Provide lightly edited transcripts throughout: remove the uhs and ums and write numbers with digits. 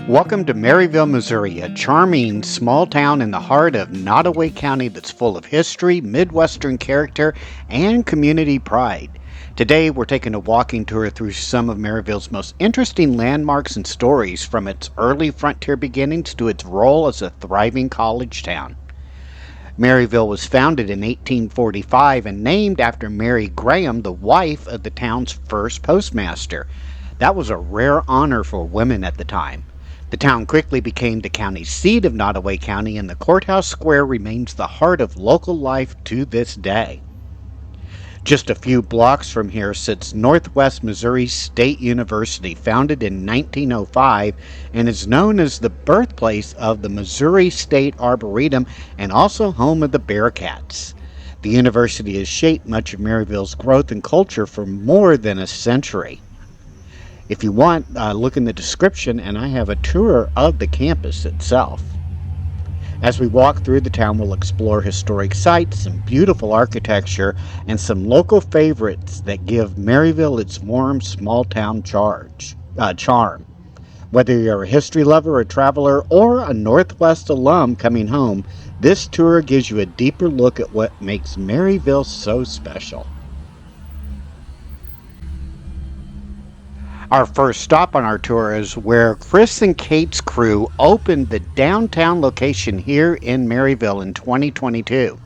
Welcome to Maryville, Missouri, a charming small town in the heart of Nottoway County that's full of history, Midwestern character, and community pride. Today, we're taking a walking tour through some of Maryville's most interesting landmarks and stories, from its early frontier beginnings to its role as a thriving college town. Maryville was founded in 1845 and named after Mary Graham, the wife of the town's first postmaster. That was a rare honor for women at the time. The town quickly became the county seat of Nottoway County, and the courthouse square remains the heart of local life to this day. Just a few blocks from here sits Northwest Missouri State University, founded in 1905, and is known as the birthplace of the Missouri State Arboretum and also home of the Bearcats. The university has shaped much of Maryville's growth and culture for more than a century. If you want, look in the description, and I have a tour of the campus itself. As we walk through the town, we'll explore historic sites, some beautiful architecture, and some local favorites that give Maryville its warm, small-town charm. Whether you're a history lover, a traveler, or a Northwest alum coming home, this tour gives you a deeper look at what makes Maryville so special. Our first stop on our tour is where Chris and Kate's crew opened the downtown location here in Maryville in 2022.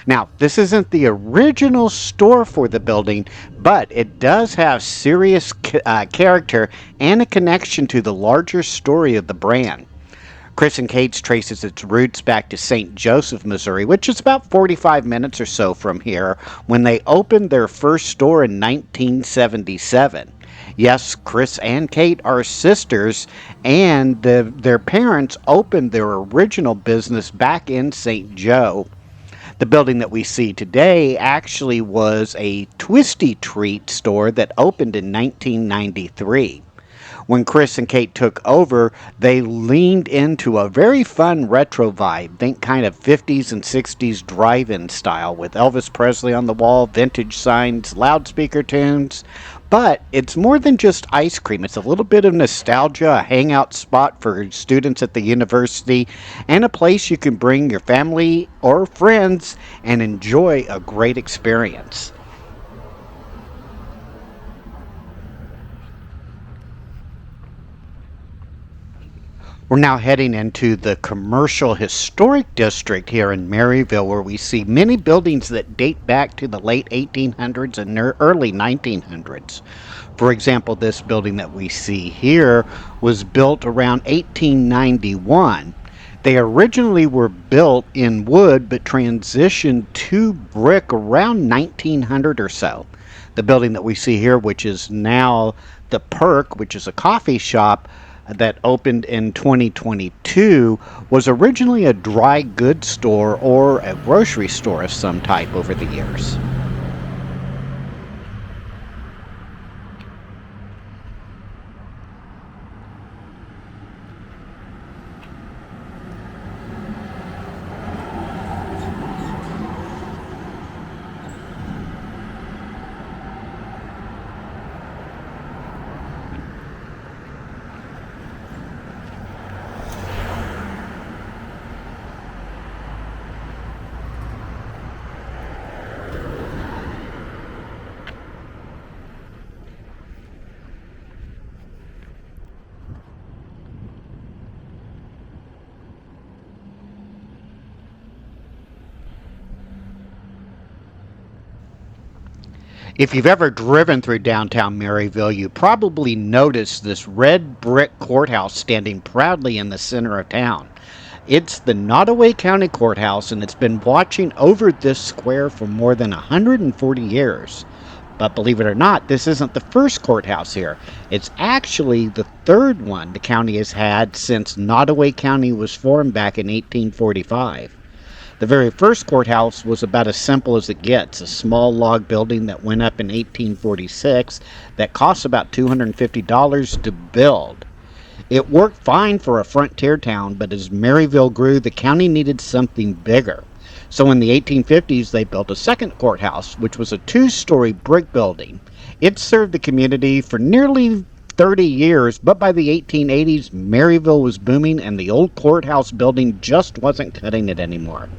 Now, this isn't the original store for the building, but it does have serious character and a connection to the larger story of the brand. Chris and Kate's traces its roots back to St. Joseph, Missouri, which is about 45 minutes or so from here, when they opened their first store in 1977. Yes, Chris and Kate are sisters, and their parents opened their original business back in St. Joe. The building that we see today actually was a Twisty Treat store that opened in 1993. When Chris and Kate took over, they leaned into a very fun retro vibe. Think kind of 50s and 60s drive-in style, with Elvis Presley on the wall, vintage signs, loudspeaker tunes. But it's more than just ice cream. It's a little bit of nostalgia, a hangout spot for students at the university, and a place you can bring your family or friends and enjoy a great experience. We're now heading into the commercial historic district here in Maryville, where we see many buildings that date back to the late 1800s and early 1900s. For example, this building that we see here was built around 1891. They originally were built in wood but transitioned to brick around 1900 or so. The building that we see here, which is now the Perk, which is a coffee shop, that opened in 2022, was originally a dry goods store or a grocery store of some type over the years. If you've ever driven through downtown Maryville, you probably noticed this red brick courthouse standing proudly in the center of town. It's the Nottoway County Courthouse, and it's been watching over this square for more than 140 years. But believe it or not, this isn't the first courthouse here. It's actually the third one the county has had since Nottoway County was formed back in 1845. The very first courthouse was about as simple as it gets, a small log building that went up in 1846 that cost about $250 to build. It worked fine for a frontier town, but as Maryville grew, the county needed something bigger. So in the 1850s, they built a second courthouse, which was a two-story brick building. It served the community for nearly 30 years, but by the 1880s, Maryville was booming and the old courthouse building just wasn't cutting it anymore.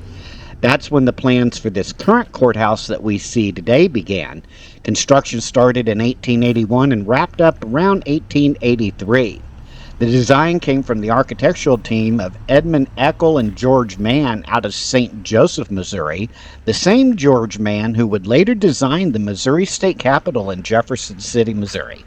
That's when the plans for this current courthouse that we see today began. Construction started in 1881 and wrapped up around 1883. The design came from the architectural team of Edmund Eckel and George Mann out of St. Joseph, Missouri, the same George Mann who would later design the Missouri State Capitol in Jefferson City, Missouri.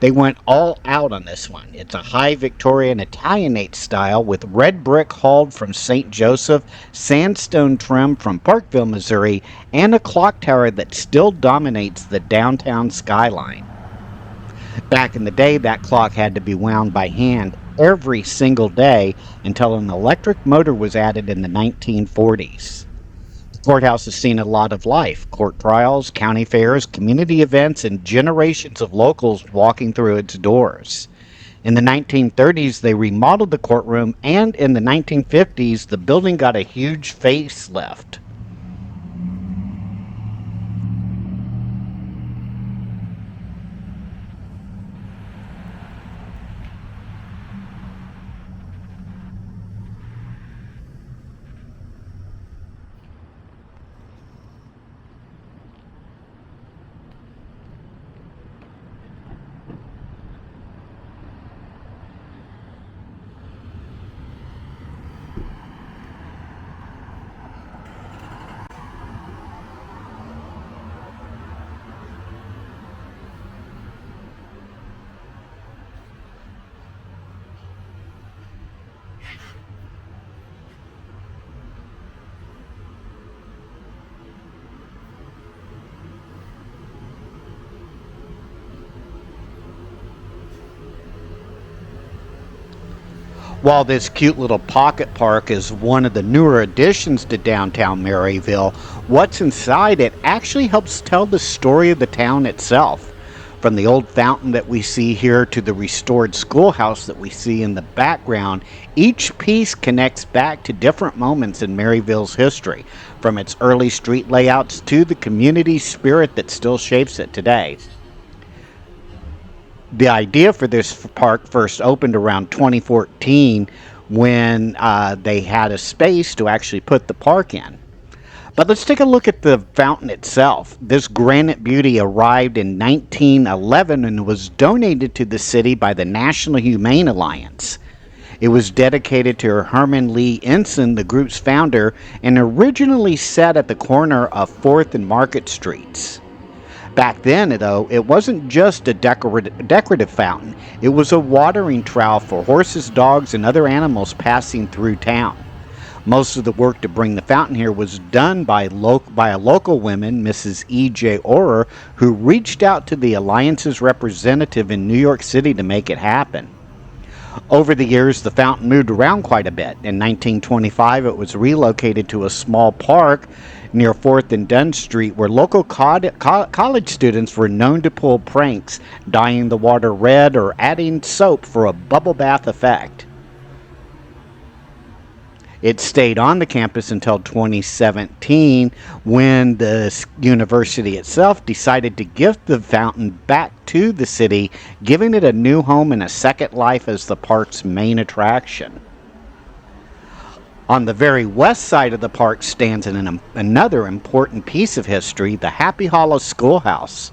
They went all out on this one. It's a high Victorian Italianate style with red brick hauled from St. Joseph, sandstone trim from Parkville, Missouri, and a clock tower that still dominates the downtown skyline. Back in the day, that clock had to be wound by hand every single day until an electric motor was added in the 1940s. The courthouse has seen a lot of life: court trials, county fairs, community events, and generations of locals walking through its doors. In the 1930s, they remodeled the courtroom, and in the 1950s, the building got a huge facelift. While this cute little pocket park is one of the newer additions to downtown Maryville, what's inside it actually helps tell the story of the town itself. From the old fountain that we see here to the restored schoolhouse that we see in the background, each piece connects back to different moments in Maryville's history, from its early street layouts to the community spirit that still shapes it today. The idea for this park first opened around 2014 when they had a space to actually put the park in. But let's take a look at the fountain itself. This granite beauty arrived in 1911 and was donated to the city by the National Humane Alliance. It was dedicated to Herman Lee Ensign, the group's founder, and originally set at the corner of 4th and Market Streets. Back then, though, it wasn't just a decorative fountain. It was a watering trough for horses, dogs, and other animals passing through town. Most of the work to bring the fountain here was done by a local woman, Mrs. E.J. Orer, who reached out to the Alliance's representative in New York City to make it happen. Over the years, the fountain moved around quite a bit. In 1925, it was relocated to a small park near 4th and Dunn Street, where local college students were known to pull pranks, dyeing the water red or adding soap for a bubble bath effect. It stayed on the campus until 2017, when the university itself decided to give the fountain back to the city, giving it a new home and a second life as the park's main attraction. On the very west side of the park stands another important piece of history, the Happy Hollow Schoolhouse.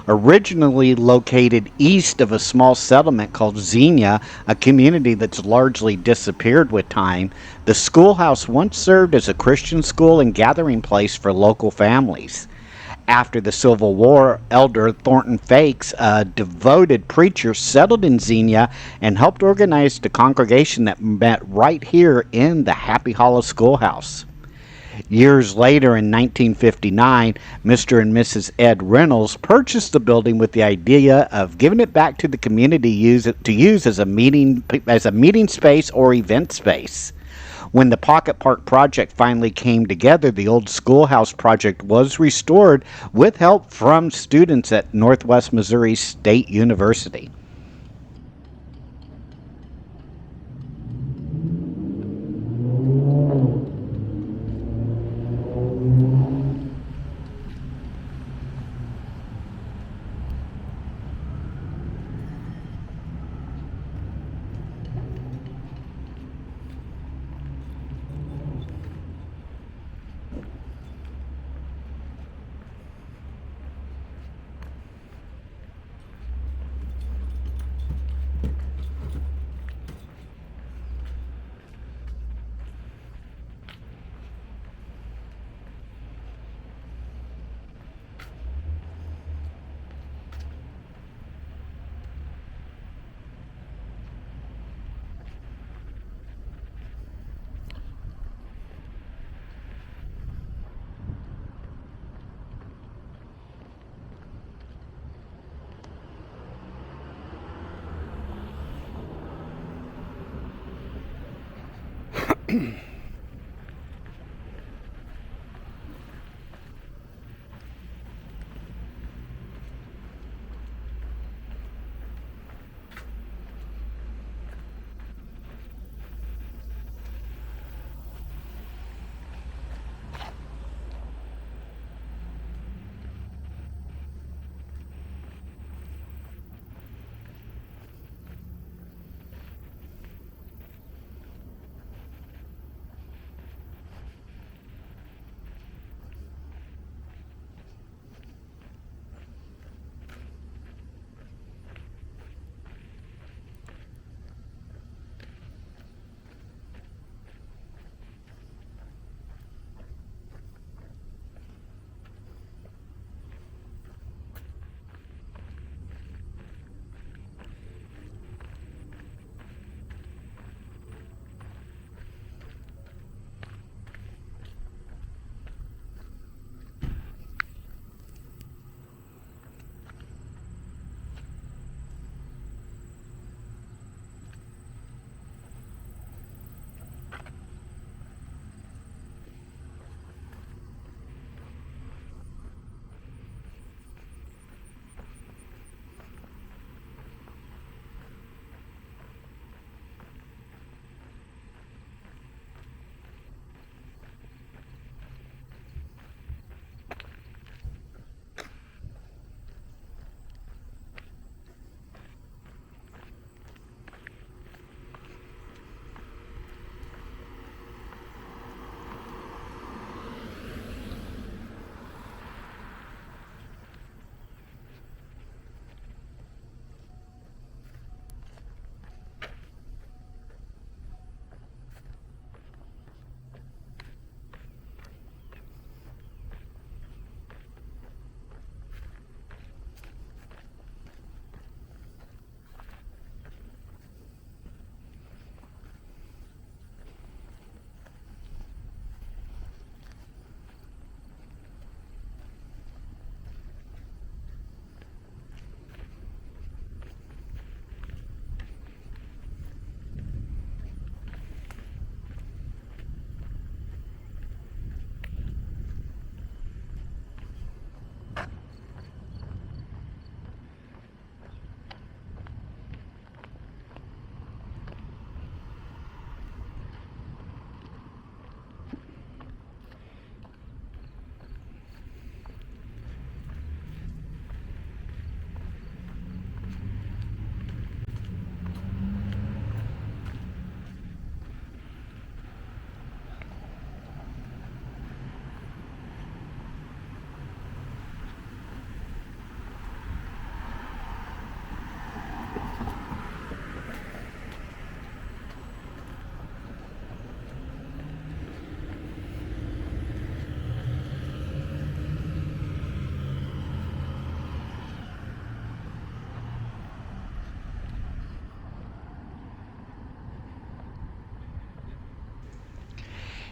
Originally located east of a small settlement called Xenia, a community that's largely disappeared with time, the schoolhouse once served as a Christian school and gathering place for local families. After the Civil War, Elder Thornton Fakes, a devoted preacher, settled in Xenia and helped organize the congregation that met right here in the Happy Hollow Schoolhouse. Years later, in 1959, Mr. and Mrs. Ed Reynolds purchased the building with the idea of giving it back to the community to use as a meeting space or event space. When the Pocket Park project finally came together, the old schoolhouse project was restored with help from students at Northwest Missouri State University.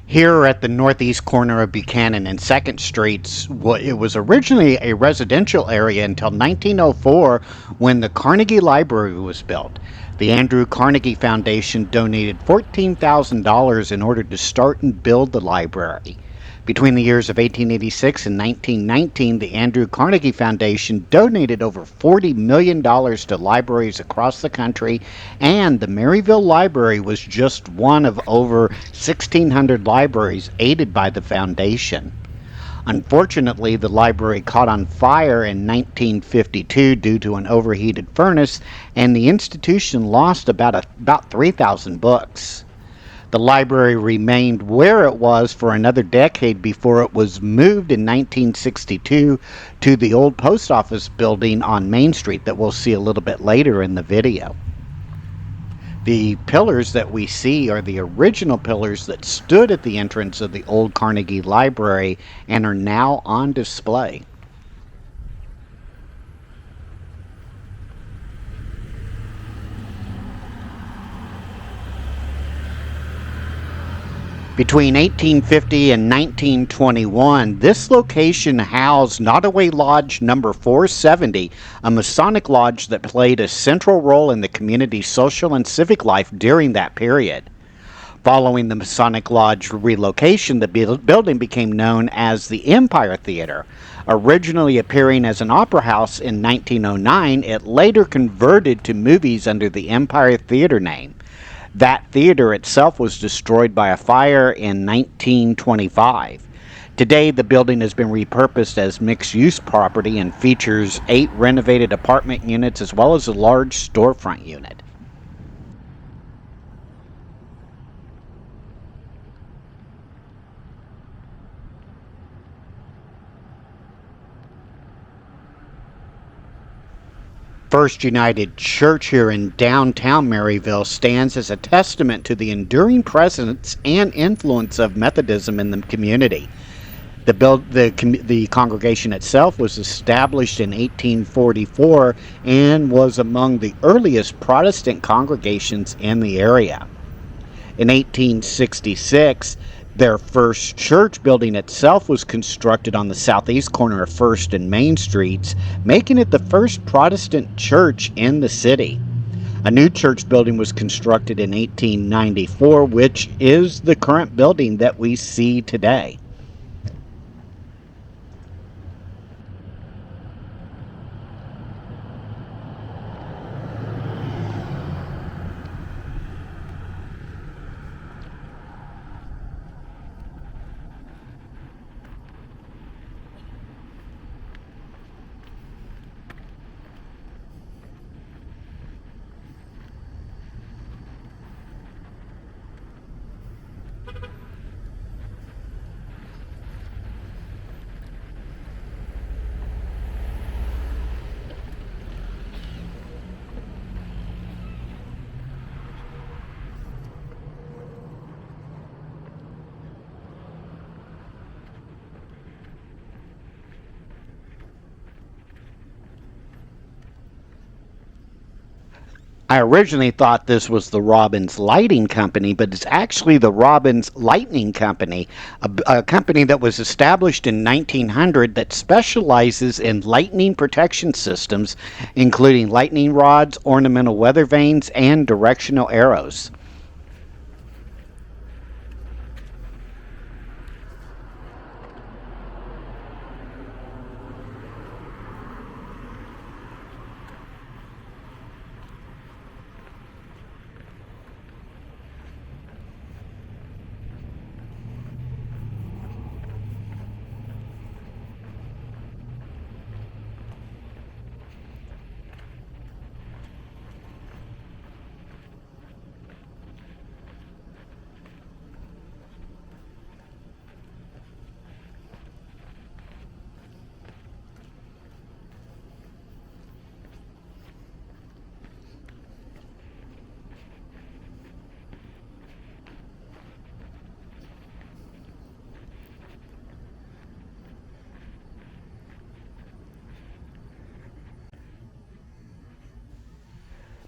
Here at the northeast corner of Buchanan and 2nd Streets, it was originally a residential area until 1904 when the Carnegie Library was built. The Andrew Carnegie Foundation donated $14,000 in order to start and build the library. Between the years of 1886 and 1919, the Andrew Carnegie Foundation donated over $40 million to libraries across the country, and the Maryville Library was just one of over 1,600 libraries aided by the foundation. Unfortunately, the library caught on fire in 1952 due to an overheated furnace, and the institution lost about 3,000 books. The library remained where it was for another decade before it was moved in 1962 to the old post office building on Main Street that we'll see a little bit later in the video. The pillars that we see are the original pillars that stood at the entrance of the old Carnegie Library and are now on display. Between 1850 and 1921, this location housed Nottoway Lodge number 470, a Masonic lodge that played a central role in the community's social and civic life during that period. Following the Masonic Lodge relocation, the building became known as the Empire Theater. Originally appearing as an opera house in 1909, it later converted to movies under the Empire Theater name. That theater itself was destroyed by a fire in 1925. Today, the building has been repurposed as mixed-use property and features 8 renovated apartment units as well as a large storefront unit. First United Church here in downtown Maryville stands as a testament to the enduring presence and influence of Methodism in the community. The congregation itself was established in 1844 and was among the earliest Protestant congregations in the area. In 1866, their first church building itself was constructed on the southeast corner of 1st and Main Streets, making it the first Protestant church in the city. A new church building was constructed in 1894, which is the current building that we see today. I originally thought this was the Robbins Lighting Company, but it's actually the Robbins Lightning Company, a company that was established in 1900 that specializes in lightning protection systems, including lightning rods, ornamental weather vanes, and directional arrows.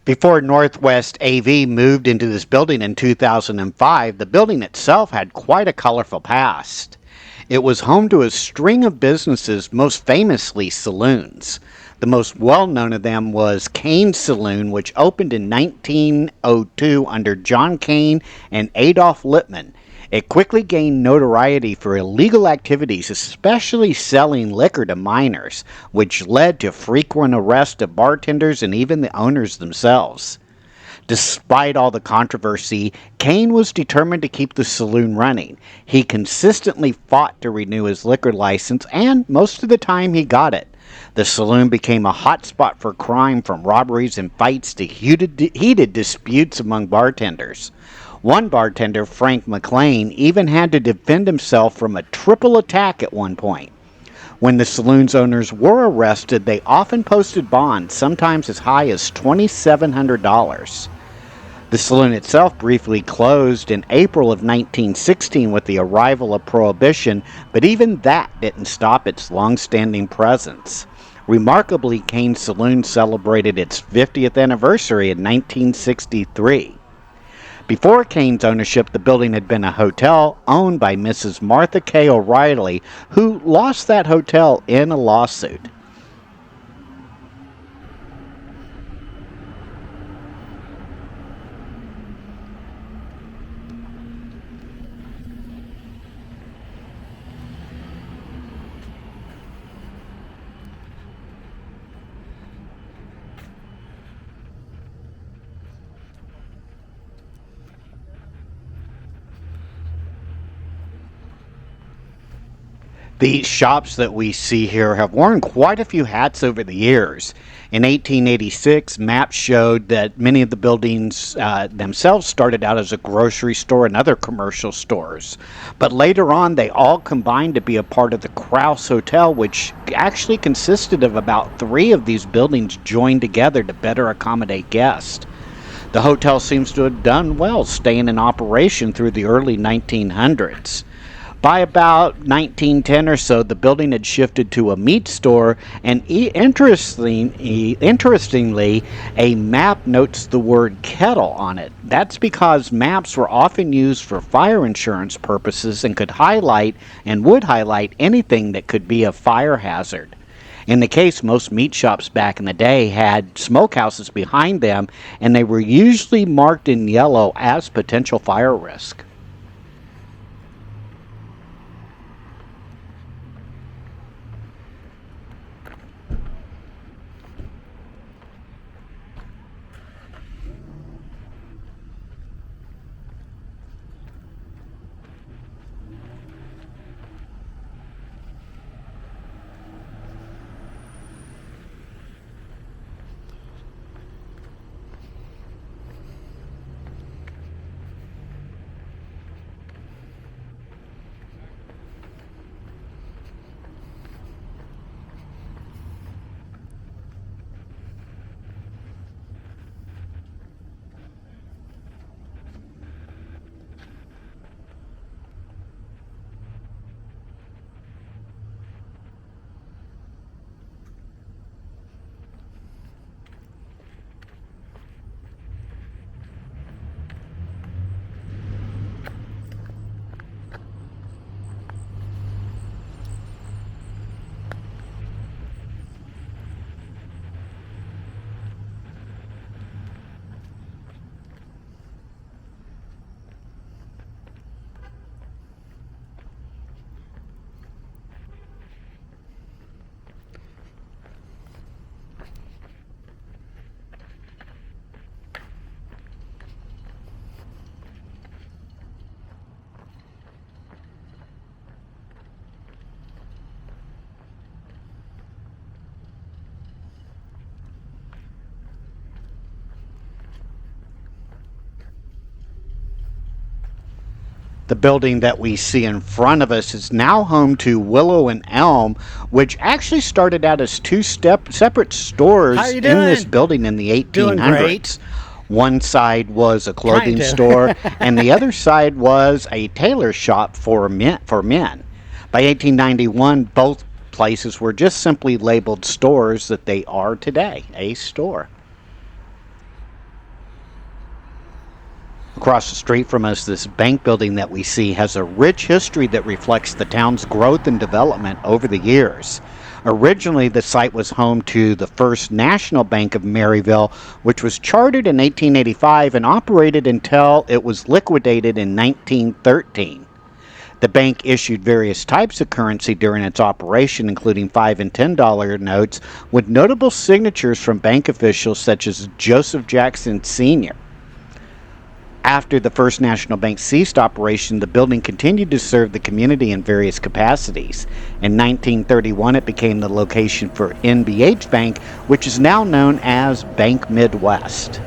Before Northwest AV moved into this building in 2005, the building itself had quite a colorful past. It was home to a string of businesses, most famously saloons. The most well-known of them was Kane's Saloon, which opened in 1902 under John Kane and Adolph Lippman. It quickly gained notoriety for illegal activities, especially selling liquor to minors, which led to frequent arrests of bartenders and even the owners themselves. Despite all the controversy, Kane was determined to keep the saloon running. He consistently fought to renew his liquor license, and most of the time he got it. The saloon became a hotspot for crime, from robberies and fights to heated disputes among bartenders. One bartender, Frank McLean, even had to defend himself from a triple attack at one point. When the saloon's owners were arrested, they often posted bonds, sometimes as high as $2,700. The saloon itself briefly closed in April of 1916 with the arrival of Prohibition, but even that didn't stop its long-standing presence. Remarkably, Kane's Saloon celebrated its 50th anniversary in 1963. Before Kane's ownership, the building had been a hotel owned by Mrs. Martha K. O'Reilly, who lost that hotel in a lawsuit. These shops that we see here have worn quite a few hats over the years. In 1886, maps showed that many of the buildings themselves started out as a grocery store and other commercial stores. But later on, they all combined to be a part of the Krause Hotel, which actually consisted of about 3 of these buildings joined together to better accommodate guests. The hotel seems to have done well, staying in operation through the early 1900s. By about 1910 or so, the building had shifted to a meat store, and interestingly, a map notes the word kettle on it. That's because maps were often used for fire insurance purposes and would highlight anything that could be a fire hazard. In the case, most meat shops back in the day had smokehouses behind them, and they were usually marked in yellow as potential fire risk. The building that we see in front of us is now home to Willow and Elm, which actually started out as 2 separate stores in this building in the 1800s. Doing great. One side was a clothing store, and the other side was a tailor shop for men. By 1891, both places were just simply labeled stores that they are today, a store. Across the street from us, this bank building that we see has a rich history that reflects the town's growth and development over the years. Originally, the site was home to the First National Bank of Maryville, which was chartered in 1885 and operated until it was liquidated in 1913. The bank issued various types of currency during its operation, including $5 and $10 notes, with notable signatures from bank officials such as Joseph Jackson Sr. After the First National Bank ceased operation, the building continued to serve the community in various capacities. In 1931, it became the location for NBH Bank, which is now known as Bank Midwest.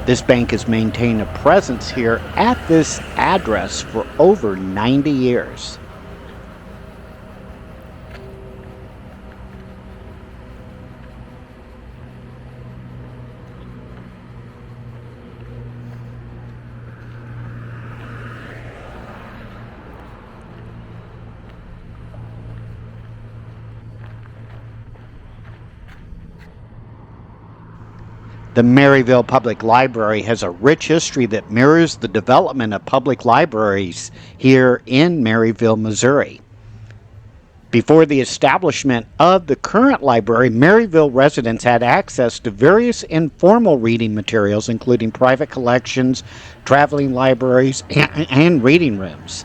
This bank has maintained a presence here at this address for over 90 years. The Maryville Public Library has a rich history that mirrors the development of public libraries here in Maryville, Missouri. Before the establishment of the current library, Maryville residents had access to various informal reading materials, including private collections, traveling libraries, and reading rooms.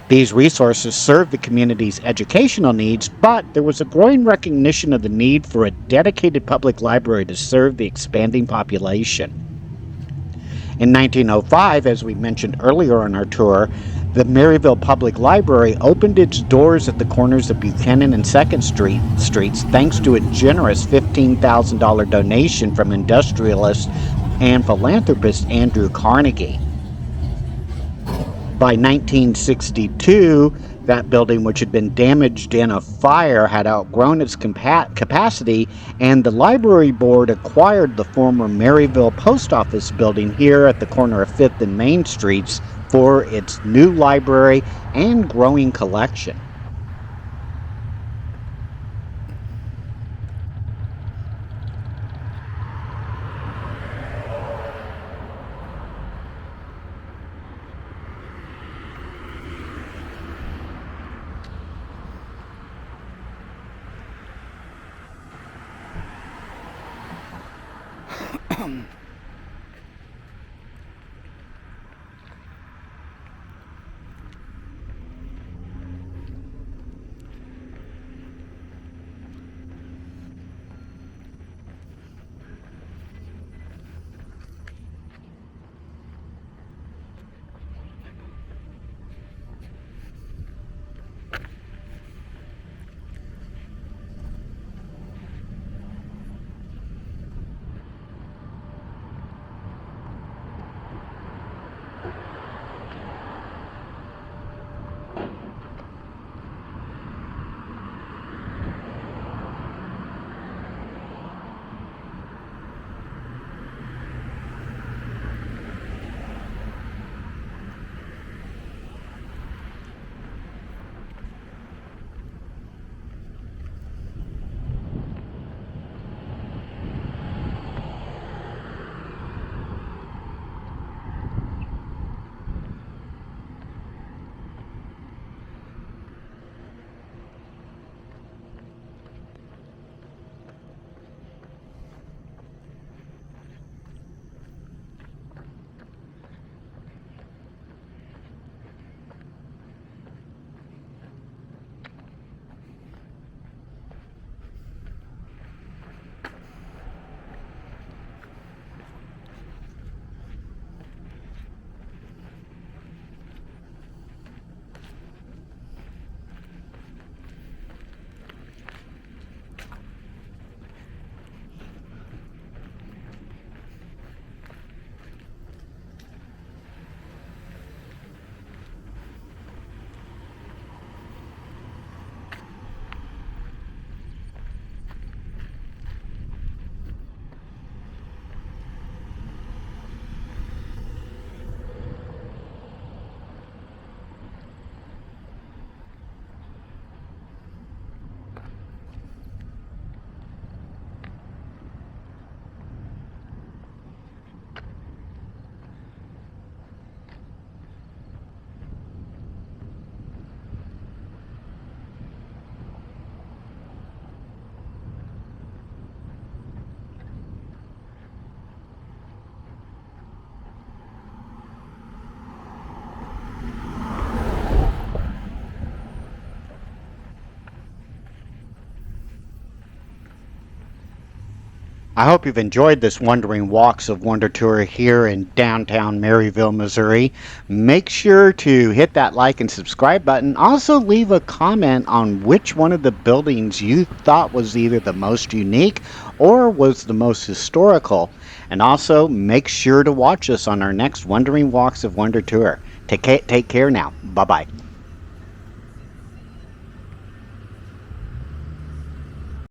These resources served the community's educational needs, but there was a growing recognition of the need for a dedicated public library to serve the expanding population. In 1905, as we mentioned earlier on our tour, The Maryville Public Library opened its doors at the corners of Buchanan and 2nd Streets thanks to a generous $15,000 donation from industrialist and philanthropist Andrew Carnegie. By 1962, that building, which had been damaged in a fire, had outgrown its capacity, and the library board acquired the former Maryville Post Office building here at the corner of 5th and Main Streets for its new library and growing collection. I hope you've enjoyed this Wandering Walks of Wonder tour here in downtown Maryville, Missouri. Make sure to hit that like and subscribe button. Also, leave a comment on which one of the buildings you thought was either the most unique or was the most historical. And also, make sure to watch us on our next Wandering Walks of Wonder tour. Take care now. Bye-bye.